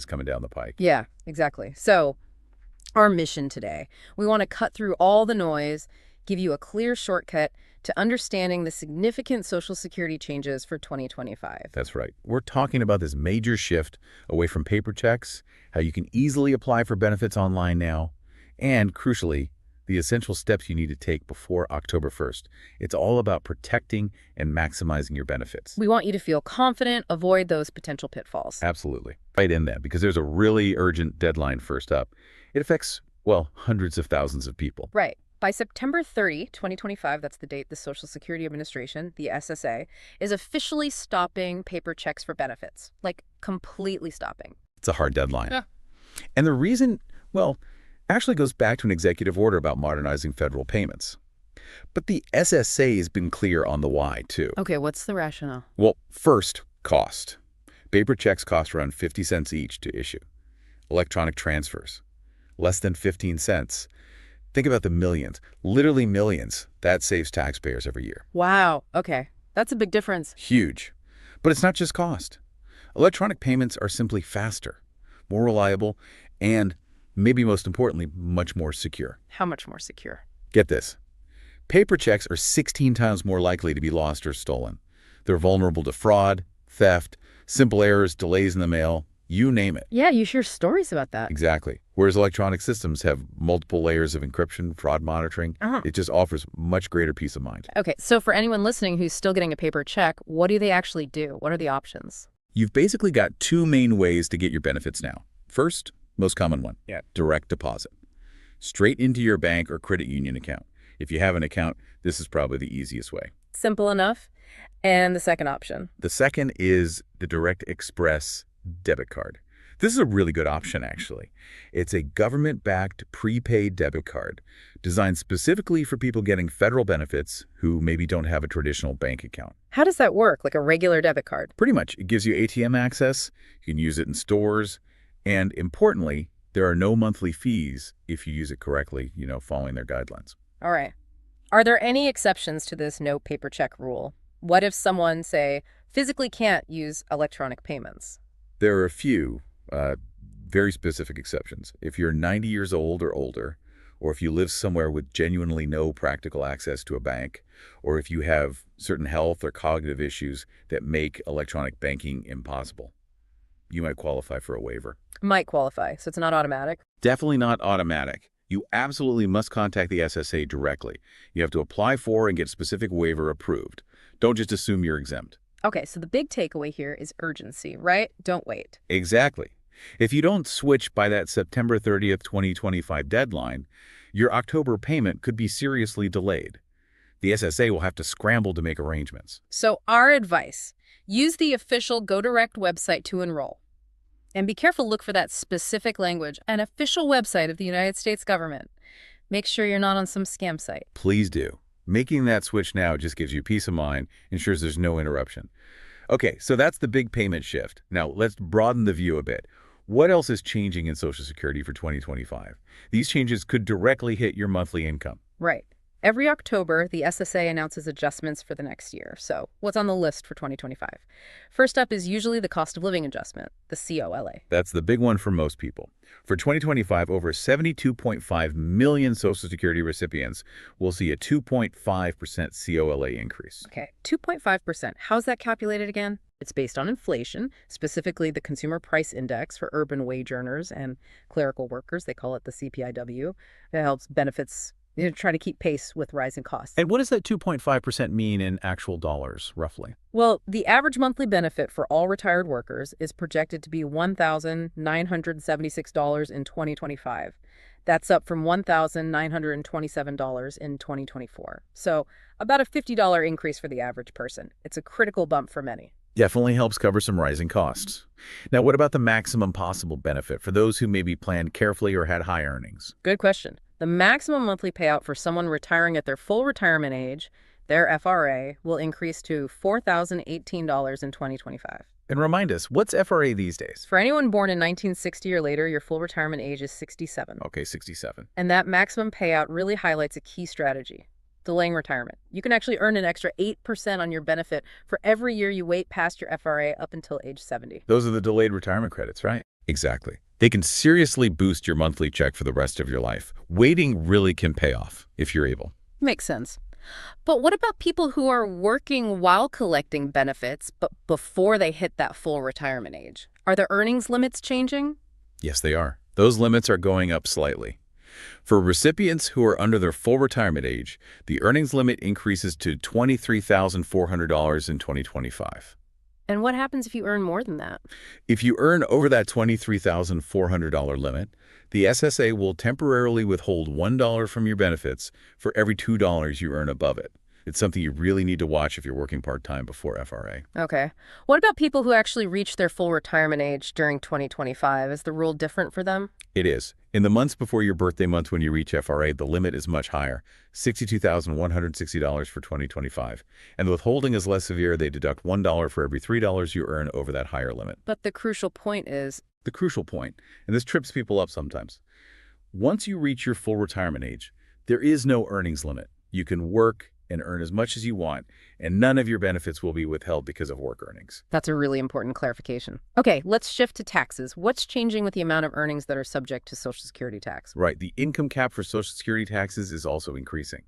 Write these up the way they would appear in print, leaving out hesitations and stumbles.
is coming down the pike. Yeah, exactly. So our mission today, we want to cut through all the noise, give you a clear shortcut to understanding the significant Social Security changes for 2025. That's right. We're talking about this major shift away from paper checks, how you can easily apply for benefits online now, and crucially, the essential steps you need to take before October 1st. It's all about protecting and maximizing your benefits. We want you to feel confident, avoid those potential pitfalls. Absolutely. Right in that, because there's a really urgent deadline first up. It affects, well, hundreds of thousands of people. Right. By September 30, 2025, that's the date the Social Security Administration, the SSA, is officially stopping paper checks for benefits. Like, completely stopping. It's a hard deadline. Yeah. And the reason, well, actually goes back to an executive order about modernizing federal payments. But the SSA has been clear on the why, too. Okay, what's the rationale? Well, first, cost. Paper checks cost around 50 cents each to issue. Electronic transfers, less than 15 cents. Think about the millions, literally millions, that saves taxpayers every year. Wow, okay. That's a big difference. Huge. But it's not just cost. Electronic payments are simply faster, more reliable, and maybe most importantly, much more secure. How much more secure? Get this. Paper checks are 16 times more likely to be lost or stolen. They're vulnerable to fraud, theft, simple errors, delays in the mail, you name it. Yeah, you hear stories about that. Exactly. Whereas electronic systems have multiple layers of encryption, fraud monitoring, it just offers much greater peace of mind. Okay, so for anyone listening who's still getting a paper check, what do they actually do? What are the options? You've basically got two main ways to get your benefits now. First, most common one, direct deposit. Straight into your bank or credit union account. If you have an account, this is probably the easiest way. Simple enough. And the second option? The second is the Direct Express debit card. This is a really good option, actually. It's a government-backed prepaid debit card designed specifically for people getting federal benefits who maybe don't have a traditional bank account. How does that work, like a regular debit card? Pretty much. It gives you ATM access, you can use it in stores, and importantly, there are no monthly fees if you use it correctly, following their guidelines. All right. Are there any exceptions to this no paper check rule? What if someone, say, physically can't use electronic payments? There are a few very specific exceptions. If you're 90 years old or older, or if you live somewhere with genuinely no practical access to a bank, or if you have certain health or cognitive issues that make electronic banking impossible, you might qualify for a waiver. Might qualify, so it's not automatic? Definitely not automatic. You absolutely must contact the SSA directly. You have to apply for and get specific waiver approved. Don't just assume you're exempt. Okay, so the big takeaway here is urgency, right? Don't wait. Exactly. If you don't switch by that September 30th, 2025 deadline, your October payment could be seriously delayed. The SSA will have to scramble to make arrangements. So our advice, use the official GoDirect website to enroll. And be careful, look for that specific language, an official website of the United States government. Make sure you're not on some scam site. Please do. Making that switch now just gives you peace of mind, ensures there's no interruption. Okay, so that's the big payment shift. Now, let's broaden the view a bit. What else is changing in Social Security for 2025? These changes could directly hit your monthly income. Right. Every October, the SSA announces adjustments for the next year. So what's on the list for 2025? First up is usually the cost of living adjustment, the COLA. That's the big one for most people. For 2025, over 72.5 million Social Security recipients will see a 2.5% COLA increase. Okay, 2.5%. How's that calculated again? It's based on inflation, specifically the Consumer Price Index for urban wage earners and clerical workers. They call it the CPIW. It helps benefits try to keep pace with rising costs. And what does that 2.5% mean in actual dollars, roughly? Well, the average monthly benefit for all retired workers is projected to be $1,976 in 2025. That's up from $1,927 in 2024. So about a $50 increase for the average person. It's a critical bump for many. Definitely helps cover some rising costs. Now, what about the maximum possible benefit for those who maybe planned carefully or had high earnings? Good question. The maximum monthly payout for someone retiring at their full retirement age, their FRA, will increase to $4,018 in 2025. And remind us, what's FRA these days? For anyone born in 1960 or later, your full retirement age is 67. Okay, 67. And that maximum payout really highlights a key strategy: delaying retirement. You can actually earn an extra 8% on your benefit for every year you wait past your FRA up until age 70. Those are the delayed retirement credits, right? Exactly. They can seriously boost your monthly check for the rest of your life. Waiting really can pay off if you're able. Makes sense. But what about people who are working while collecting benefits, but before they hit that full retirement age? Are their earnings limits changing? Yes, they are. Those limits are going up slightly. For recipients who are under their full retirement age, the earnings limit increases to $23,400 in 2025. And what happens if you earn more than that? If you earn over that $23,400 limit, the SSA will temporarily withhold $1 from your benefits for every $2 you earn above it. It's something you really need to watch if you're working part-time before FRA. Okay. What about people who actually reach their full retirement age during 2025? Is the rule different for them? It is. In the months before your birthday month when you reach FRA, the limit is much higher, $62,160 for 2025. And the withholding is less severe. They deduct $1 for every $3 you earn over that higher limit. But the crucial point is, The crucial point, and this trips people up sometimes, once you reach your full retirement age, there is no earnings limit. You can work and earn as much as you want, and none of your benefits will be withheld because of work earnings. that's a really important clarification. Okay, let's shift to taxes. What's changing with the amount of earnings that are subject to Social Security tax? Right, the income cap for Social Security taxes is also increasing.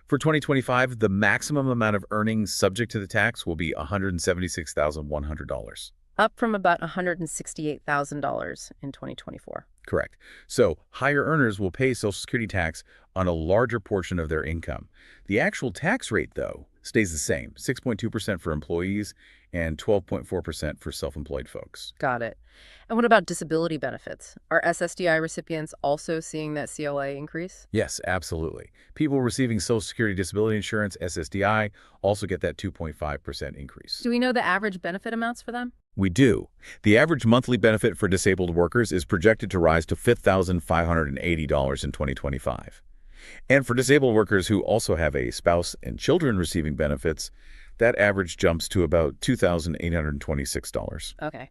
For 2025, the maximum amount of earnings subject to the tax will be $176,100. Up from about $168,000 in 2024. Correct. So higher earners will pay Social Security tax on a larger portion of their income. The actual tax rate, though, stays the same, 6.2% for employees and 12.4% for self-employed folks. Got it. And what about disability benefits? Are SSDI recipients also seeing that COA increase? Yes, absolutely. People receiving Social Security Disability Insurance, SSDI, also get that 2.5% increase. Do we know the average benefit amounts for them? We do. The average monthly benefit for disabled workers is projected to rise to $5,580 in 2025. And for disabled workers who also have a spouse and children receiving benefits, that average jumps to about $2,826. Okay.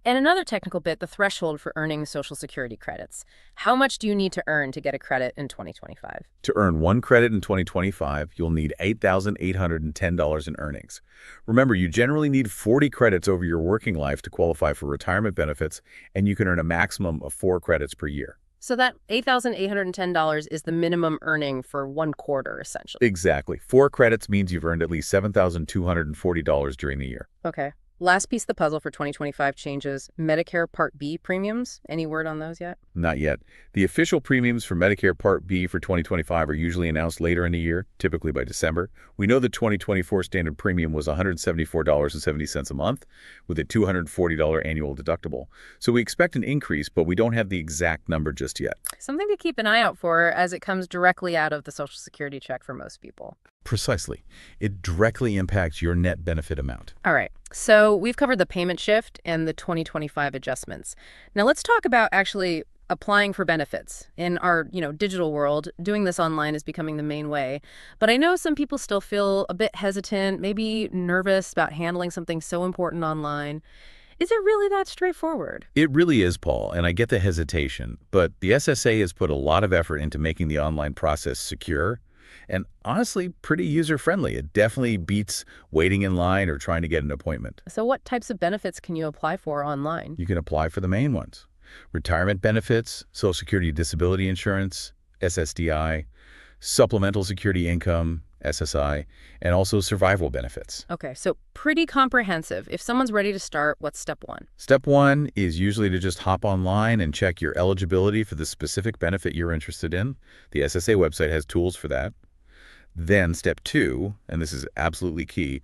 And another technical bit, the threshold for earning Social Security credits. How much do you need to earn to get a credit in 2025? To earn one credit in 2025, you'll need $8,810 in earnings. Remember, you generally need 40 credits over your working life to qualify for retirement benefits, and you can earn a maximum of 4 credits per year. So that $8,810 is the minimum earning for 1 quarter, essentially. Exactly. 4 credits means you've earned at least $7,240 during the year. Okay. Last piece of the puzzle for 2025 changes, Medicare Part B premiums. Any word on those yet? Not yet. The official premiums for Medicare Part B for 2025 are usually announced later in the year, typically by December. We know the 2024 standard premium was $174.70 a month with a $240 annual deductible. So we expect an increase, but we don't have the exact number just yet. Something to keep an eye out for as it comes directly out of the Social Security check for most people. Precisely. It directly impacts your net benefit amount. All right. So we've covered the payment shift and the 2025 adjustments. Now let's talk about actually applying for benefits. In our, digital world, doing this online is becoming the main way. But I know some people still feel a bit hesitant, maybe nervous about handling something so important online. Is it really that straightforward? It really is, Paul, and I get the hesitation. But the SSA has put a lot of effort into making the online process secure and honestly pretty user-friendly. It definitely beats waiting in line or trying to get an appointment. So what types of benefits can you apply for online? You can apply for the main ones: retirement benefits, Social Security Disability Insurance, SSDI, Supplemental Security Income, SSI, and also survival benefits. Okay, so pretty comprehensive. If someone's ready to start, what's step 1? Step 1 is usually to just hop online and check your eligibility for the specific benefit you're interested in. The SSA website has tools for that. Then step 2, and this is absolutely key,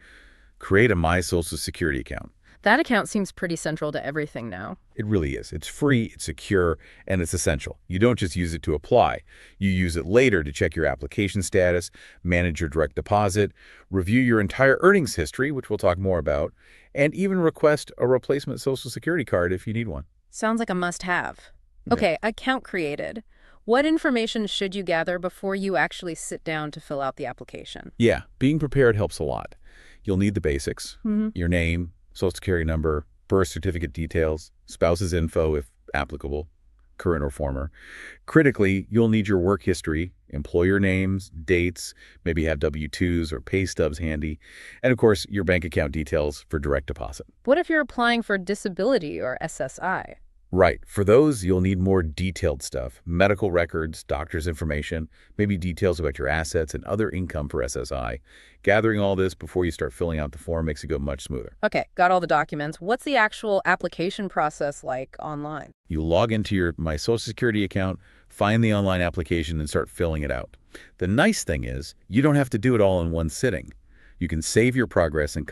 create a My Social Security account. That account seems pretty central to everything now. It really is. It's free, it's secure, and it's essential. You don't just use it to apply. You use it later to check your application status, manage your direct deposit, review your entire earnings history, which we'll talk more about, and even request a replacement Social Security card if you need one. Sounds like a must-have. Yeah. Okay, account created. What information should you gather before you actually sit down to fill out the application? Yeah, being prepared helps a lot. You'll need the basics: your name, Social Security number, birth certificate details, spouse's info if applicable, current or former. Critically, you'll need your work history, employer names, dates, maybe have W-2s or pay stubs handy, and of course, your bank account details for direct deposit. What if you're applying for disability or SSI? Right. For those, you'll need more detailed stuff, medical records, doctor's information, maybe details about your assets and other income for SSI. Gathering all this before you start filling out the form makes it go much smoother. Okay, got all the documents. What's the actual application process like online? You log into your My Social Security account, find the online application, and start filling it out. The nice thing is, you don't have to do it all in one sitting. You can save your progress and come